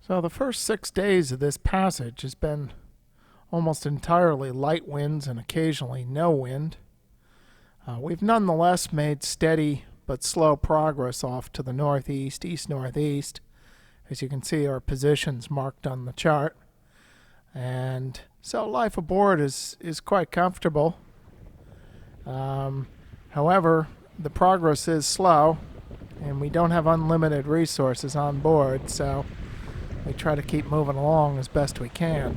So the first 6 days of this passage has been almost entirely light winds and occasionally no wind. We've nonetheless made steady but slow progress off to the northeast, east-northeast. As you can see, our positions marked on the chart. And so life aboard is quite comfortable. However, the progress is slow, and we don't have unlimited resources on board, so we try to keep moving along as best we can.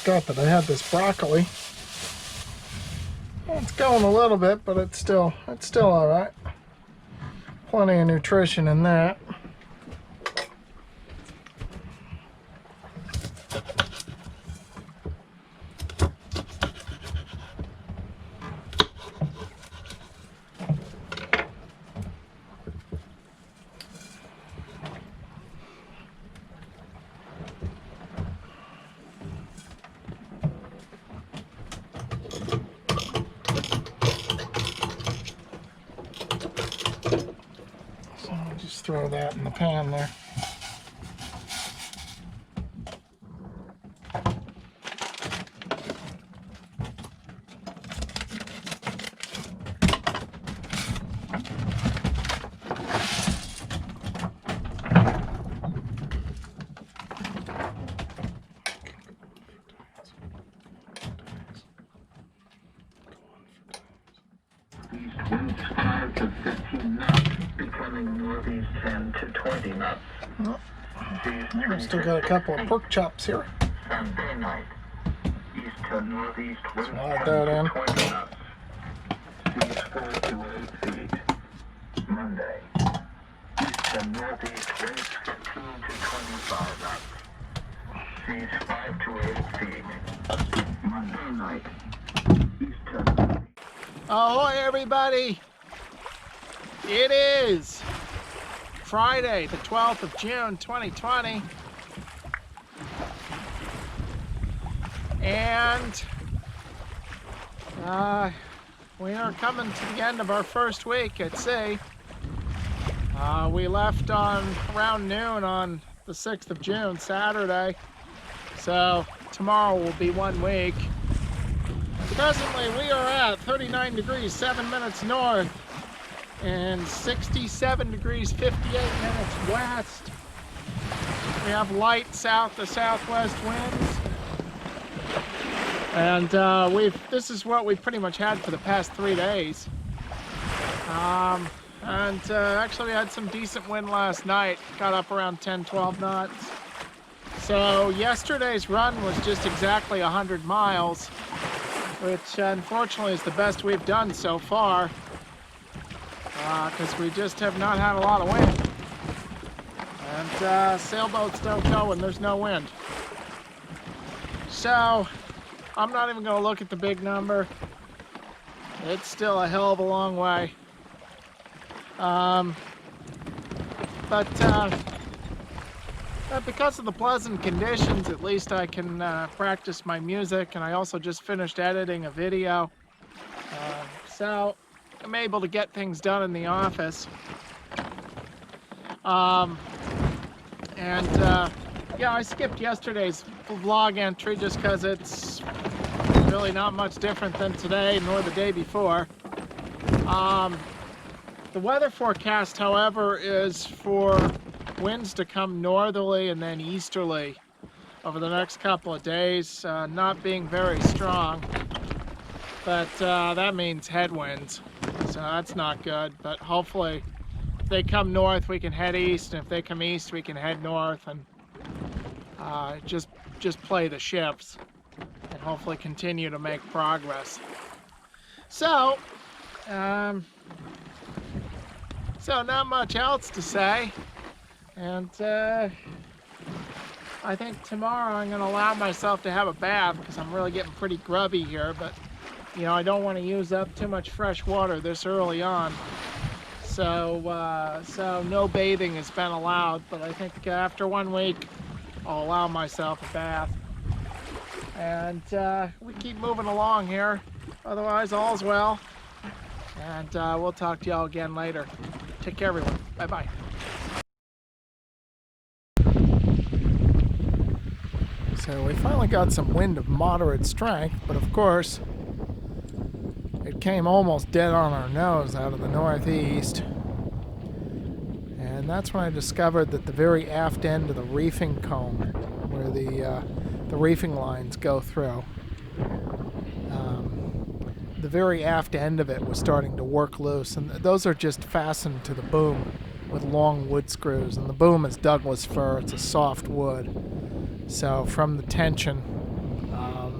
Forgot that I had this broccoli. Well, it's going a little bit, but it's still all right. Plenty of nutrition in that. Just throw that in the pan there. Winds 5 to 15 knots, becoming northeast 10 to 20 knots. Oh, I've still got a couple of pork chops here. Sunday night, east to northeast winds 10 Slide that in. to 20 knots. Seas 4 to 8 feet. Monday, east to northeast winds 15 to 25 knots. Seas 5 to 8 feet. Monday night, east to northeast. Ahoy, everybody! It is Friday, the 12th of June, 2020. And we are coming to the end of our first week at sea. We left on around noon on the 6th of June, Saturday. So tomorrow will be 1 week. Presently, we are at 39 degrees, 7 minutes north, and 67 degrees, 58 minutes west. We have light south to southwest winds. And this is what we've pretty much had for the past 3 days. Actually, we had some decent wind last night, got up around 10, 12 knots. So yesterday's run was just exactly 100 miles. Which unfortunately is the best we've done so far, because we just have not had a lot of wind. And sailboats don't go when there's no wind. So I'm not even going to look at the big number. It's still a hell of a long way. But because of the pleasant conditions, at least I can practice my music, and I also just finished editing a video. So I'm able to get things done in the office. Yeah, I skipped yesterday's vlog entry just because it's really not much different than today nor the day before. The weather forecast, however, is for winds to come northerly and then easterly over the next couple of days, not being very strong, but that means headwinds, so that's not good. But hopefully if they come north we can head east, and if they come east we can head north, and just play the shifts and hopefully continue to make progress. So not much else to say. And I think tomorrow I'm going to allow myself to have a bath because I'm really getting pretty grubby here, but you know, I don't want to use up too much fresh water this early on. So, so no bathing has been allowed, but I think after 1 week I'll allow myself a bath. And we keep moving along here. Otherwise, all's well. And we'll talk to y'all again later. Take care, everyone. Bye-bye. So we finally got some wind of moderate strength, but of course, it came almost dead on our nose out of the northeast. And that's when I discovered that the very aft end of the reefing cone, where the reefing lines go through, the very aft end of it was starting to work loose, and those are just fastened to the boom with long wood screws, and the boom is Douglas fir. It's a soft wood, so from the tension,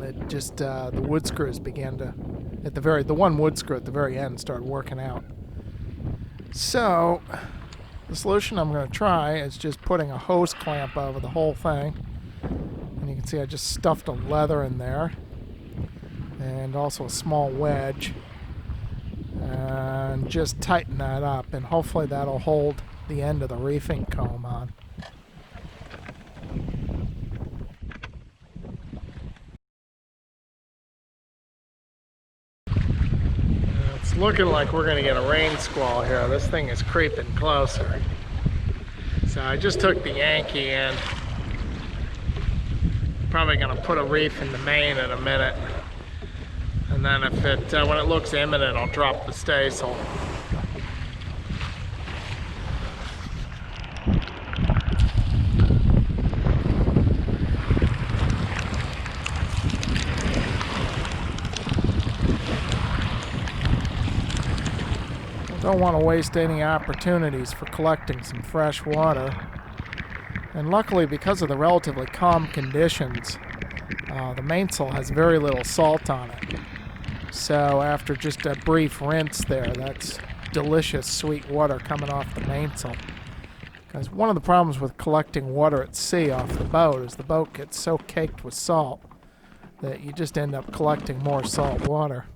it just the wood screws began to, the one wood screw at the very end started working out. So the solution I'm going to try is just putting a hose clamp over the whole thing, and you can see I just stuffed a leather in there and also a small wedge, and just tighten that up, and hopefully that'll hold the end of the reefing comb on. It's looking like we're going to get a rain squall here. This thing is creeping closer. So I just took the Yankee in. Probably going to put a reef in the main in a minute. And then if it, when it looks imminent, I'll drop the staysail. Don't want to waste any opportunities for collecting some fresh water. And luckily, because of the relatively calm conditions, the mainsail has very little salt on it. So after just a brief rinse there, that's delicious sweet water coming off the mainsail. Because one of the problems with collecting water at sea off the boat is the boat gets so caked with salt that you just end up collecting more salt water.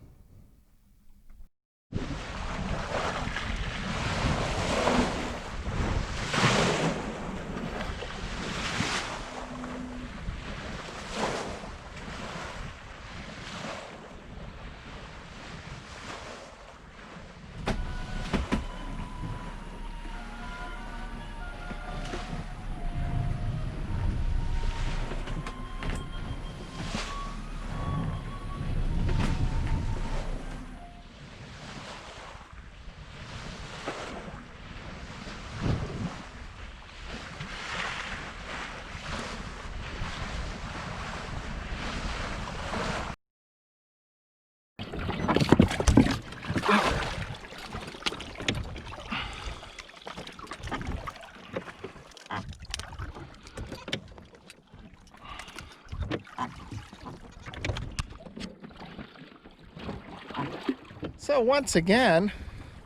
So once again,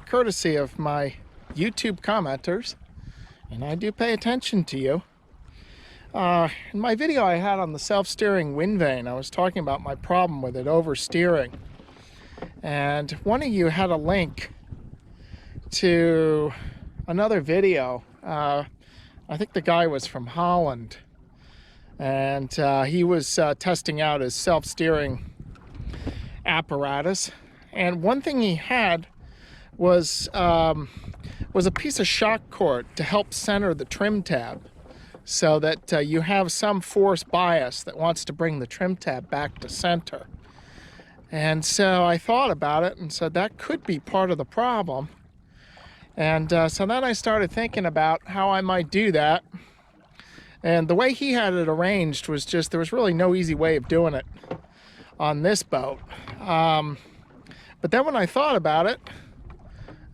courtesy of my YouTube commenters, and I do pay attention to you, in my video I had on the self-steering windvane, I was talking about my problem with it oversteering. And one of you had a link to another video. I think the guy was from Holland, and he was testing out his self-steering apparatus. And one thing he had was a piece of shock cord to help center the trim tab, so that you have some force bias that wants to bring the trim tab back to center. And so I thought about it and said that could be part of the problem. And so then I started thinking about how I might do that. And the way he had it arranged was just, there was really no easy way of doing it on this boat. But then when I thought about it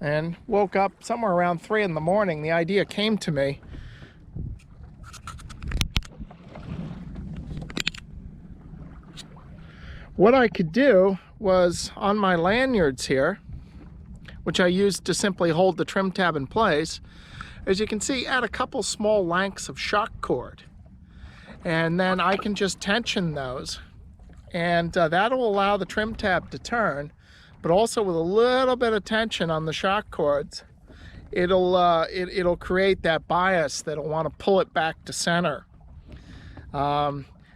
and woke up somewhere around 3 in the morning, the idea came to me. What I could do was, on my lanyards here, which I used to simply hold the trim tab in place, as you can see, add a couple small lengths of shock cord. And then I can just tension those. And that'll allow the trim tab to turn, but also with a little bit of tension on the shock cords, it'll create that bias that'll want to pull it back to center.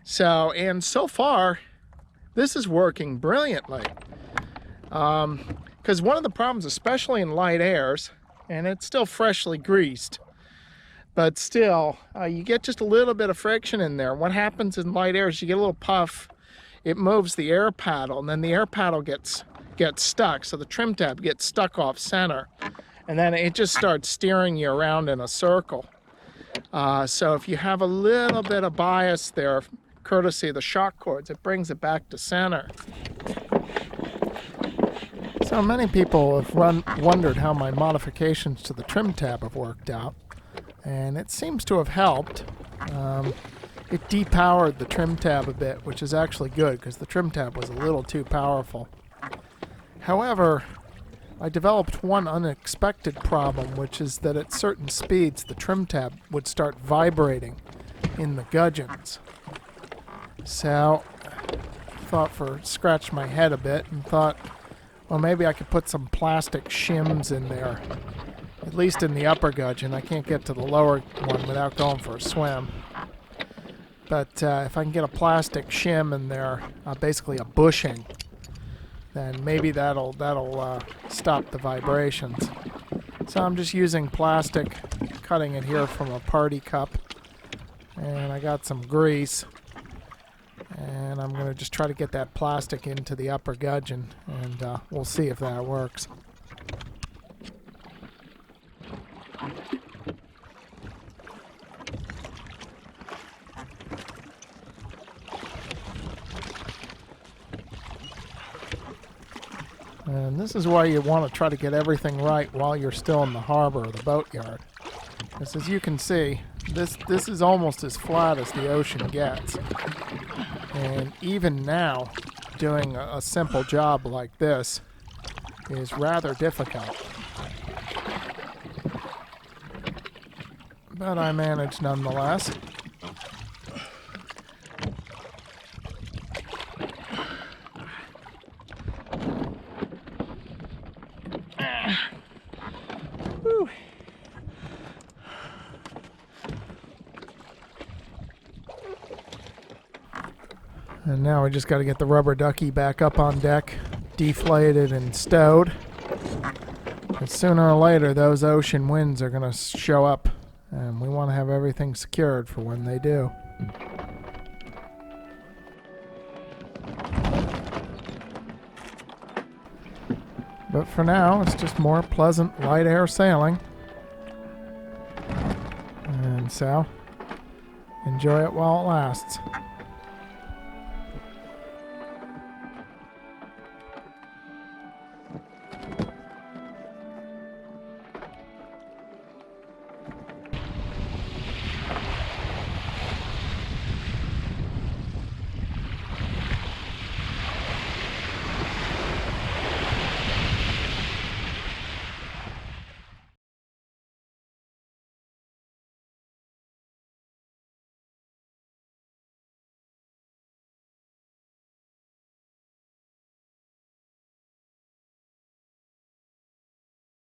So far, this is working brilliantly. Because one of the problems, especially in light airs, and it's still freshly greased, but still, you get just a little bit of friction in there. What happens in light airs, you get a little puff, it moves the air paddle, and then the air paddle gets stuck, so the trim tab gets stuck off center, and then it just starts steering you around in a circle. So if you have a little bit of bias there, courtesy of the shock cords, it brings it back to center. So many people have wondered how my modifications to the trim tab have worked out, and it seems to have helped. It depowered the trim tab a bit, which is actually good because the trim tab was a little too powerful. However, I developed one unexpected problem, which is that at certain speeds the trim tab would start vibrating in the gudgeons. So I scratched my head a bit and thought, well, maybe I could put some plastic shims in there, at least in the upper gudgeon. I can't get to the lower one without going for a swim. But if I can get a plastic shim in there, basically a bushing, then maybe that'll stop the vibrations. So I'm just using plastic, cutting it here from a party cup, and I got some grease, and I'm going to just try to get that plastic into the upper gudgeon, and we'll see if that works. And this is why you want to try to get everything right while you're still in the harbor or the boatyard. Because as you can see, this is almost as flat as the ocean gets. And even now, doing a simple job like this is rather difficult. But I managed nonetheless. Whew. And now we just got to get the rubber ducky back up on deck, deflated and stowed. And sooner or later, those ocean winds are going to show up, and we want to have everything secured for when they do. But for now, it's just more pleasant light air sailing. And so, enjoy it while it lasts.